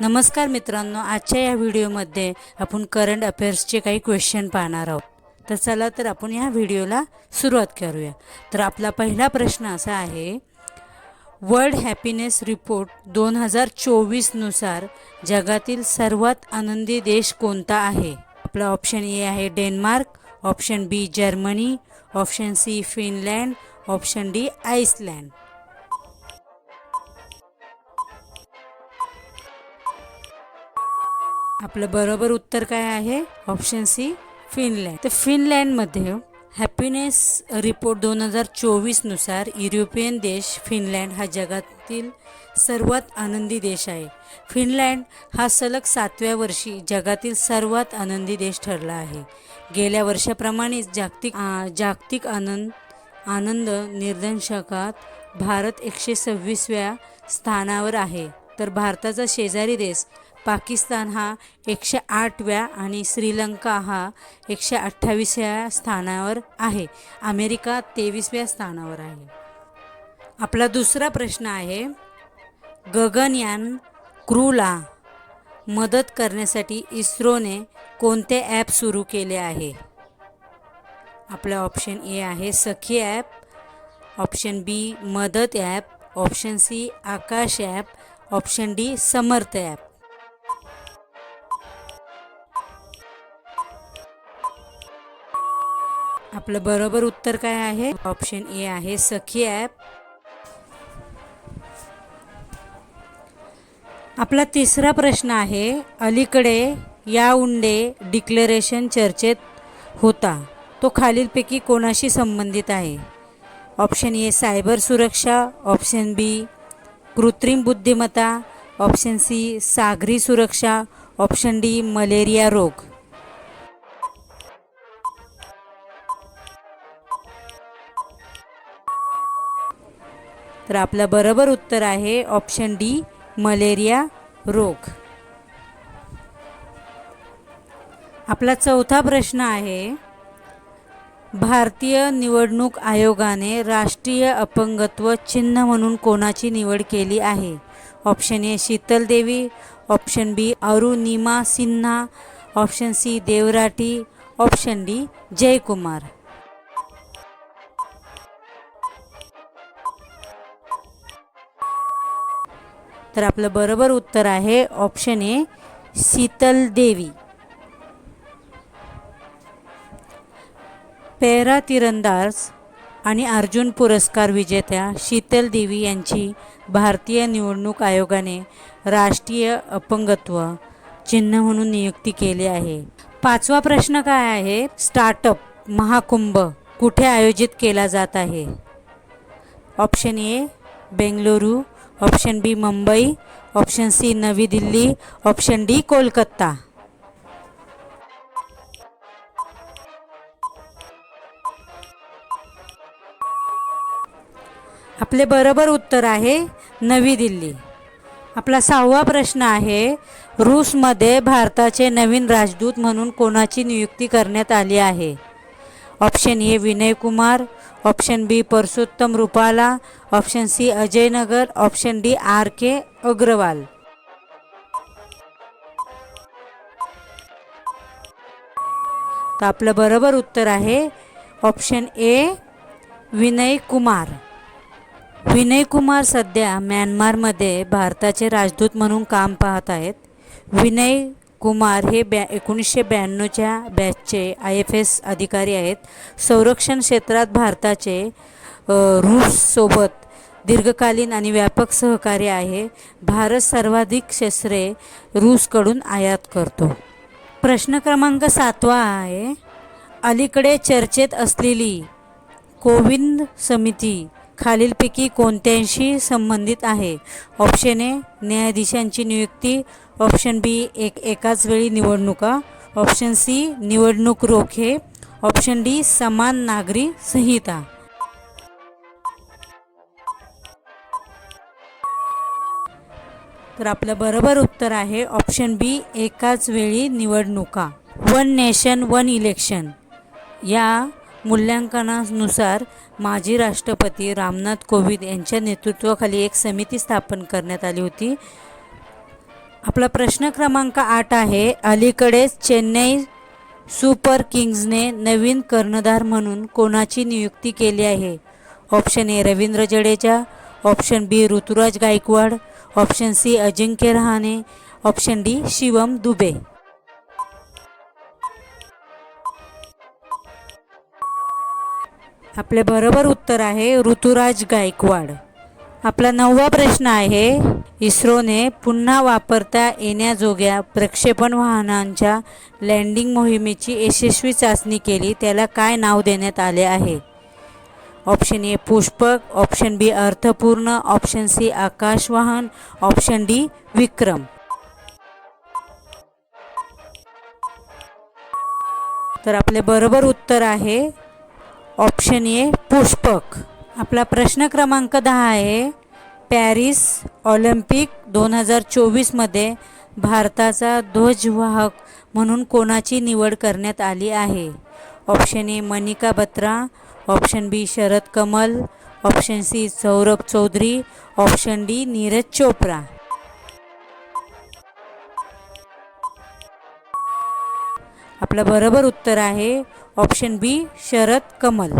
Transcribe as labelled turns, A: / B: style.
A: नमस्कार मित्रांनो, आजच्या या व्हिडिओमध्ये आपण करंट अफेअर्सचे काही क्वेश्चन पाहणार आहोत. तर चला तर आपण या व्हिडिओला सुरुवात करूया. तर आपला पहिला प्रश्न असा आहे, वर्ल्ड हॅपीनेस रिपोर्ट 2024 नुसार जगातील सर्वात आनंदी देश कोणता आहे? आपला ऑप्शन ए आहे Denmark, option B Germany, option C Finland, option D Iceland. आपलं बरोबर उत्तर काय आहे? Option C Finland. तर फिनलँडमध्ये हॅपीनेस रिपोर्ट 2024 नुसार युरोपियन देश फिनलँड हा जगातील सर्वात आनंदी देश आहे. फिनलँड हा सलग 7व्या वर्षी जगातील सर्वात आनंदी देश ठरला आहे. गेल्या वर्षाप्रमाणेच जागतिक आनंद निर्देशांकात भारत 126व्या स्थानावर आहे. तर भारताचा शेजारी देश पाकिस्तान हा 108व्या आणि श्रीलंका हा 128व्या स्थानावर आहे. अमेरिका 23व्या स्थानावर आहे. आपला दुसरा प्रश्न आहे, गगनयान क्रूला मदत करण्यासाठी इस्रोने कोणते ॲप सुरू केले आहे? आपला ऑप्शन ए आहे सखी ॲप, ऑप्शन बी मदत ॲप, ऑप्शन सी आकाश ॲप, ऑप्शन डी समर्थ ॲप. आपलं बरोबर उत्तर काय आहे? ऑप्शन ए आहे सखी ॲप. आपला तिसरा प्रश्न आहे, अलीकडे याउंडे डिक्लेरेशन चर्चेत होता, तो खालीलपैकी कोणाशी संबंधित आहे? ऑप्शन ए सायबर सुरक्षा, ऑप्शन बी कृत्रिम बुद्धिमत्ता, ऑप्शन सी सागरी सुरक्षा, ऑप्शन डी मलेरिया रोग. तर आपलं बरोबर उत्तर आहे ऑप्शन डी मलेरिया रोग. आपला चौथा प्रश्न आहे, भारतीय निवडणूक आयोगाने राष्ट्रीय अपंगत्व चिन्ह म्हणून कोणाची निवड केली आहे? Option A Sheetal Devi, option B Arunima Sinha, option C Devrati, option D Jaikumar. तर आपलं बरोबर उत्तर आहे ऑप्शन ए शीतल देवी. पॅरा तिरंदाज आणि अर्जुन पुरस्कार विजेत्या शीतल देवी यांची भारतीय निवडणूक आयोगाने राष्ट्रीय अपंगत्व चिन्ह म्हणून नियुक्ती केली आहे. पाचवा प्रश्न काय आहे, स्टार्टअप महाकुंभ कुठे आयोजित केला जात आहे? Option A Bengaluru, option B Mumbai, option C Navi Delhi, option D Kolkata. आपले बरोबर उत्तर आहे नवी दिल्ली. आपला सहावा प्रश्न आहे, रूसमध्ये भारताचे नवीन राजदूत म्हणून कोणाची नियुक्ती करण्यात आली आहे? Option A Vinay Kumar, option B Parshottam Rupala, option C Ajay Nagar, option D R K Agarwal. तर आपलं बरोबर उत्तर आहे ऑप्शन ए विनय कुमार. विनय कुमार सध्या म्यानमारमध्ये भारताचे राजदूत म्हणून काम पाहत आहेत. विनय कुमार हे 1992च्या बॅचचे IFS अधिकारी आहेत. संरक्षण क्षेत्रात भारताचे रूससोबत दीर्घकालीन आणि व्यापक सहकार्य आहे. भारत सर्वाधिक शस्त्रे रूसकडून आयात करतो. प्रश्न क्रमांक 7 आहे, अलीकडे चर्चेत असलेली कोविंद समिती खालीलपैकी कोणत्याशी संबंधित आहे? ऑप्शन ए न्यायाधीशांची नियुक्ती, ऑप्शन बी एकाच वेळी निवडणुका, ऑप्शन सी निवडणूक रोखे, ऑप्शन डी समान नागरी संहिता. तर आपलं बरोबर उत्तर आहे ऑप्शन बी एकाच वेळी निवडणुका. वन नेशन वन इलेक्शन या मूल्यांकनानुसार माजी राष्ट्रपती रामनाथ कोविंद यांच्या नेतृत्वाखाली एक समिती स्थापन करण्यात आली होती आपला प्रश्न क्रमांक 8 आहे, अलीकडेच चेन्नई सुपर किंग्जने नवीन कर्णधार म्हणून कोणाची नियुक्ती केली आहे? Option A Ravindra Jadeja, option B Ruturaj Gaikwad, option C Ajinkya Rahane, option D Shivam Dube. आपले बरोबर उत्तर आहे ऋतुराज गायकवाड. आपला 9वा प्रश्न आहे, इस्रोने पुन्हा वापरता येण्याजोग्या प्रक्षेपण वाहनांच्या लँडिंग मोहिमेची यशस्वी चाचणी केली, त्याला काय नाव देण्यात आले आहे? ऑप्शन ए पुष्पक, ऑप्शन बी अर्थपूर्ण, ऑप्शन सी आकाशवाहन, ऑप्शन डी विक्रम. तर आपले बरोबर उत्तर आहे ऑप्शन ए पुष्पक. आपला प्रश्न क्रमांक 10 आहे, पॅरिस ऑलिम्पिक 2024मध्ये भारताचा ध्वजवाहक म्हणून कोणाची निवड करण्यात आली आहे? Option A Manika Batra, option B Sharath Kamal, option C Saurabh Chaudhary, option D Neeraj Chopra. आपलं बरोबर उत्तर आहे ऑप्शन बी शरद कमल.